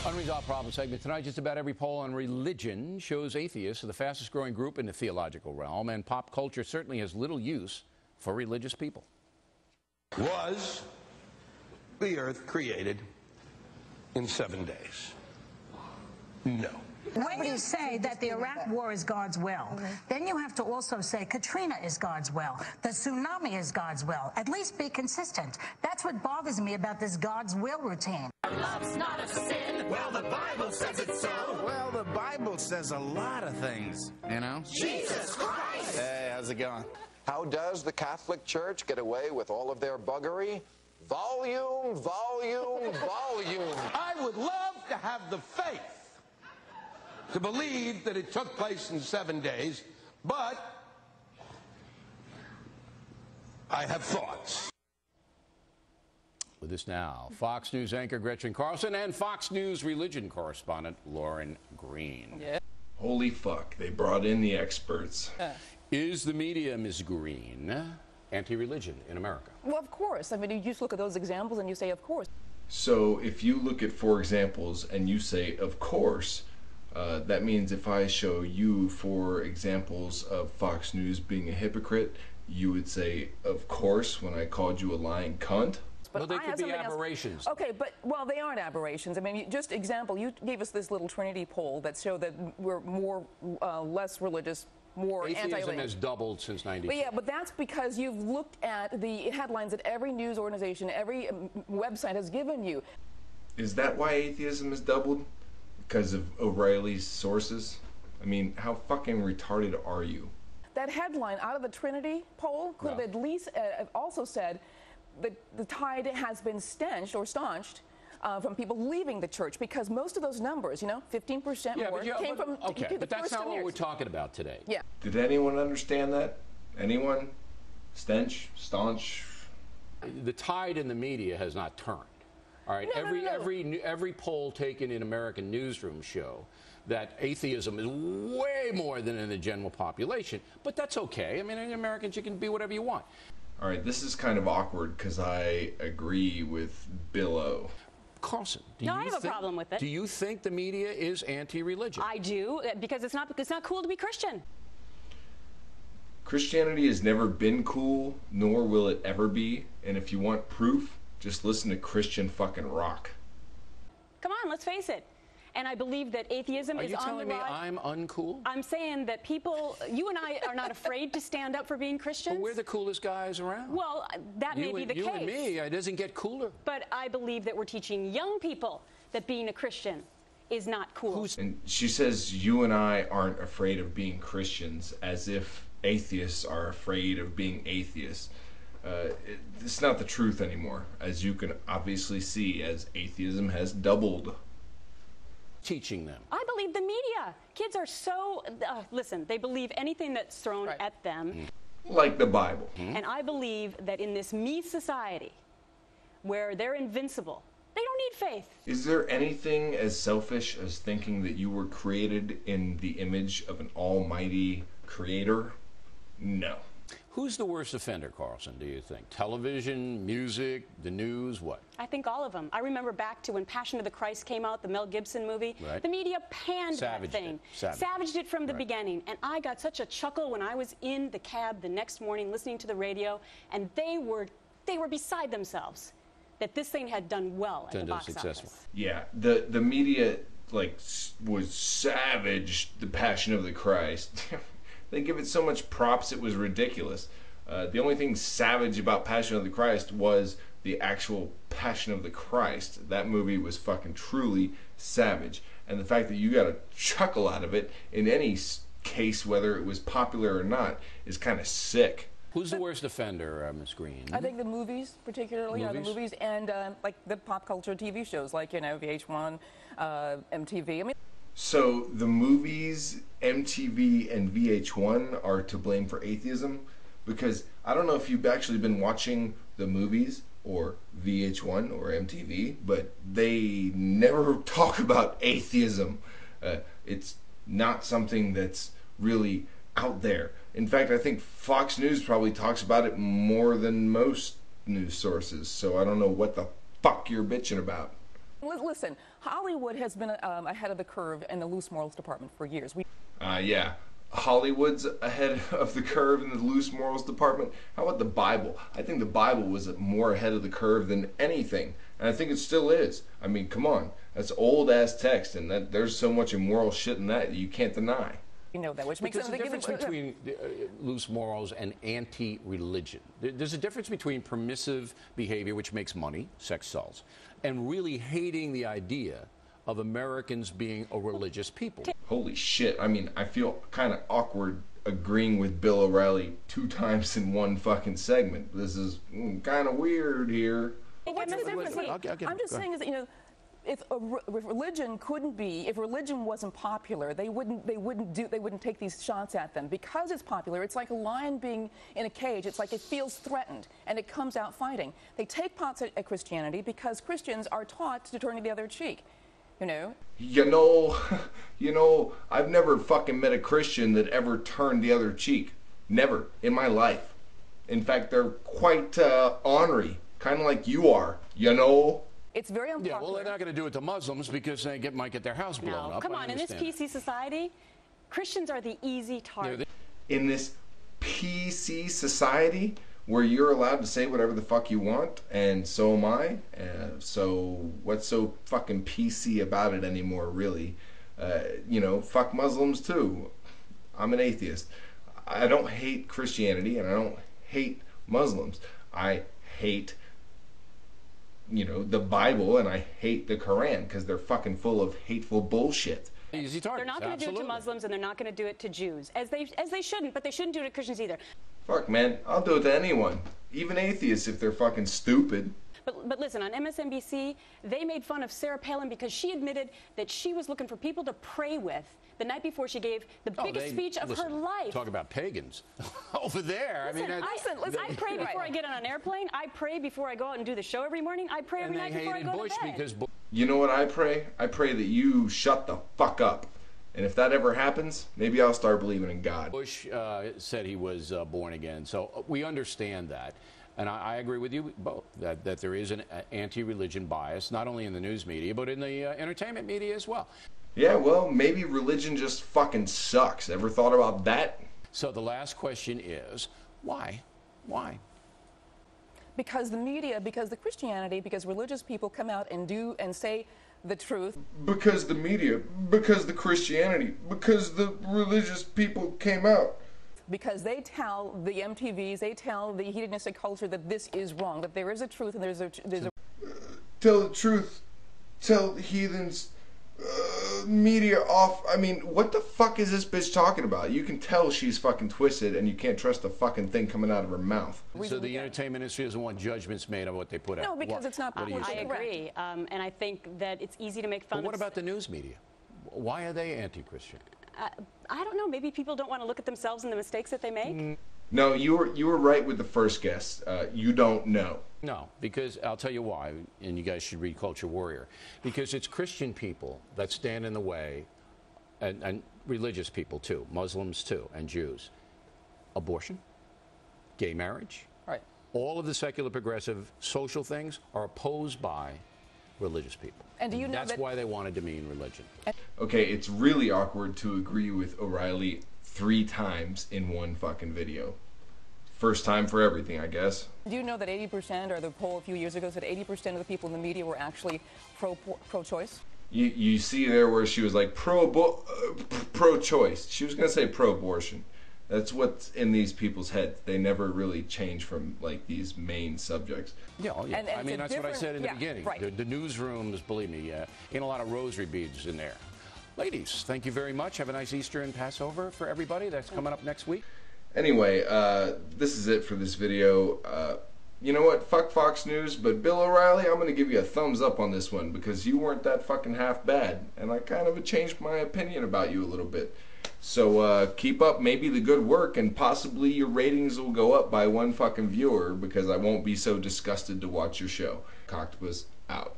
Unresolved Problem segment tonight. Just about every poll on religion shows atheists are the fastest growing group in the theological realm, and pop culture certainly has little use for religious people. Was the earth created in 7 days? No. When you say that the Iraq war is God's will, then you have to also say Katrina is God's will, the tsunami is God's will. At least be consistent. That's what bothers me about this God's will routine. Love's not a sin. Well, the Bible says it so. Well, the Bible says a lot of things, you know? Jesus Christ! Hey, how's it going? How does the Catholic Church get away with all of their buggery? Volume, volume, volume. I would love to have the faith to believe that it took place in 7 days, but I have thoughts. With us now, Fox News anchor Gretchen Carlson and Fox News religion correspondent Lauren Green. Yeah. Holy fuck, they brought in the experts. Is the media, Ms. Green, anti-religion in America? Well, of course. I mean, you just look at those examples and you say, of course. So if you look at 4 examples and you say, of course, that means if I show you 4 examples of Fox News being a hypocrite, you would say, of course, when I called you a lying cunt? But well, they could be aberrations. Okay, but, well, they aren't aberrations. I mean, just example, you gave us this little Trinity poll that showed that we're more, less religious, more anti-religious. Atheism has doubled since 92. But yeah, but that's because you've looked at the headlines that every news organization, every website has given you. Is that why atheism has doubled? Because of O'Reilly's sources? I mean, how fucking retarded are you? That headline out of the Trinity poll could have at least also said that the tide has been staunched from people leaving the church, because most of those numbers, you know, 15% more came from okay, but that's not what we're talking about today. Yeah. Did anyone understand that? Anyone? Staunch? The tide in the media has not turned. All right, every poll taken in American newsrooms show that atheism is way more than in the general population, but that's okay. I mean, in Americans, you can be whatever you want. All right, this is kind of awkward because I agree with Billo. Carlson, I have a problem with it. Do you think the media is anti-religion? I do, because it's not cool to be Christian. Christianity has never been cool, nor will it ever be. And if you want proof, just listen to Christian fucking rock. Come on, let's face it. And I believe that atheism is on the rise. Are you telling me I'm uncool? I'm saying that people, you and I, are not afraid to stand up for being Christians. But we're the coolest guys around. Well, that may be the case. You and me, it doesn't get cooler. But I believe that we're teaching young people that being a Christian is not cool. And she says you and I aren't afraid of being Christians, as if atheists are afraid of being atheists. It's not the truth anymore, as you can obviously see, as atheism has doubled. Teaching them. I believe the media. Kids are so, listen, they believe anything that's thrown at them. Like the Bible. And I believe that in this me society, where they're invincible, they don't need faith. Is there anything as selfish as thinking that you were created in the image of an almighty creator? No. Who's the worst offender, Carlson, do you think? Television, music, the news, what? I think all of them. I remember back to when Passion of the Christ came out, the Mel Gibson movie. Right. The media panned that thing. Savaged it from the beginning. And I got such a chuckle when I was in the cab the next morning listening to the radio, and they were beside themselves that this thing had done well at the box office. Yeah, the media was savage, the Passion of the Christ. They give it so much props, it was ridiculous. The only thing savage about Passion of the Christ was the actual Passion of the Christ. That movie was fucking truly savage. And the fact that you got a chuckle out of it in any case, whether it was popular or not, is kind of sick. Who's the worst offender, Ms. Green? I think the movies, particularly, the movies and like the pop culture TV shows, like, you know, VH1, MTV. I mean. So the movies, MTV, and VH1 are to blame for atheism? Because I don't know if you've actually been watching the movies or VH1 or MTV, but they never talk about atheism. It's not something that's really out there. In fact, I think Fox News probably talks about it more than most news sources, so I don't know what the fuck you're bitching about. Listen, Hollywood has been ahead of the curve in the loose morals department for years. Yeah. Hollywood's ahead of the curve in the loose morals department. How about the Bible? I think the Bible was more ahead of the curve than anything, and I think it still is. I mean, come on, that's old ass text, and there's so much immoral shit in that you can't deny. You know that, which makes there's a difference between loose morals and anti-religion. There's a difference between permissive behavior, which makes money, sex sells, and really hating the idea of Americans being a religious people. Holy shit. I mean, I feel kind of awkward agreeing with Bill O'Reilly 2 times in one fucking segment. This is kind of weird here. But what's the difference? I'm just saying is that, you know, if religion couldn't be, if religion wasn't popular, they wouldn't take these shots at them. Because it's popular, it's like a lion being in a cage. It's like it feels threatened and it comes out fighting. They take pots at Christianity because Christians are taught to turn the other cheek. You know, I've never fucking met a Christian that ever turned the other cheek. Never in my life. In fact, they're quite ornery, kind of like you are, you know. It's very unpopular. Yeah, well, they're not going to do it to Muslims because they might get their house blown up. Come on, in this PC society, Christians are the easy target. In this PC society, where you're allowed to say whatever the fuck you want, and so am I. So what's so fucking PC about it anymore, really? You know, fuck Muslims too. I'm an atheist. I don't hate Christianity, and I don't hate Muslims. I hate, you know, the Bible, and I hate the Quran, because they're fucking full of hateful bullshit. Easy targets. They're not going to do it to Muslims, and they're not going to do it to Jews, as they shouldn't, but they shouldn't do it to Christians either. Fuck, man, I'll do it to anyone, even atheists if they're fucking stupid. But listen, on MSNBC, they made fun of Sarah Palin because she admitted that she was looking for people to pray with the night before she gave the biggest speech of her life. Talk about pagans over there. Listen, I pray before I get on an airplane. I pray before I go out and do the show every morning. I pray every night before I go to bed. Because you know what I pray? I pray that you shut the fuck up. And if that ever happens, maybe I'll start believing in God. Bush said he was born again, so we understand that. And I agree with you both, that there is an anti-religion bias, not only in the news media, but in the entertainment media as well. Yeah, well, maybe religion just fucking sucks. Ever thought about that? So the last question is, why? Why? Because the media, because the Christianity, because religious people come out and do and say the truth. Because the media, because the Christianity, because the religious people came out. Because they tell the MTVs, they tell the hedonistic culture that this is wrong, that there is a truth and there's a tell the truth, tell the heathens, media off. I mean, what the fuck is this bitch talking about? You can tell she's fucking twisted, and you can't trust the fucking thing coming out of her mouth. So the entertainment industry doesn't want judgments made on what they put out. No, because it's not. I agree, and I think that it's easy to make fun. But what about the news media? Why are they anti-Christian? I don't know. Maybe people don't want to look at themselves and the mistakes that they make. No, you were right with the first guess. You don't know. No, because I'll tell you why, and you guys should read Culture Warrior. Because it's Christian people that stand in the way, and religious people too, Muslims too, and Jews. Abortion, gay marriage, right. All of the secular progressive social things are opposed by religious people. And do you know that's why they want to demean religion. Okay, it's really awkward to agree with O'Reilly 3 times in one fucking video. First time for everything, I guess. Do you know that 80%, or the poll a few years ago said 80% of the people in the media were actually pro-choice? You see there where she was like pro-choice. She was going to say pro-abortion. That's what's in these people's heads. They never really change from like these main subjects. Yeah, And I mean, that's what I said in the beginning. Right. The newsrooms, believe me, ain't a lot of rosary beads in there. Ladies, thank you very much. Have a nice Easter and Passover for everybody. That's coming up next week. Anyway, this is it for this video. You know what? Fuck Fox News, but Bill O'Reilly, I'm going to give you a thumbs up on this one because you weren't that fucking half bad. And I kind of changed my opinion about you a little bit. So keep up maybe the good work, and possibly your ratings will go up by 1 fucking viewer because I won't be so disgusted to watch your show. Cocktopus out.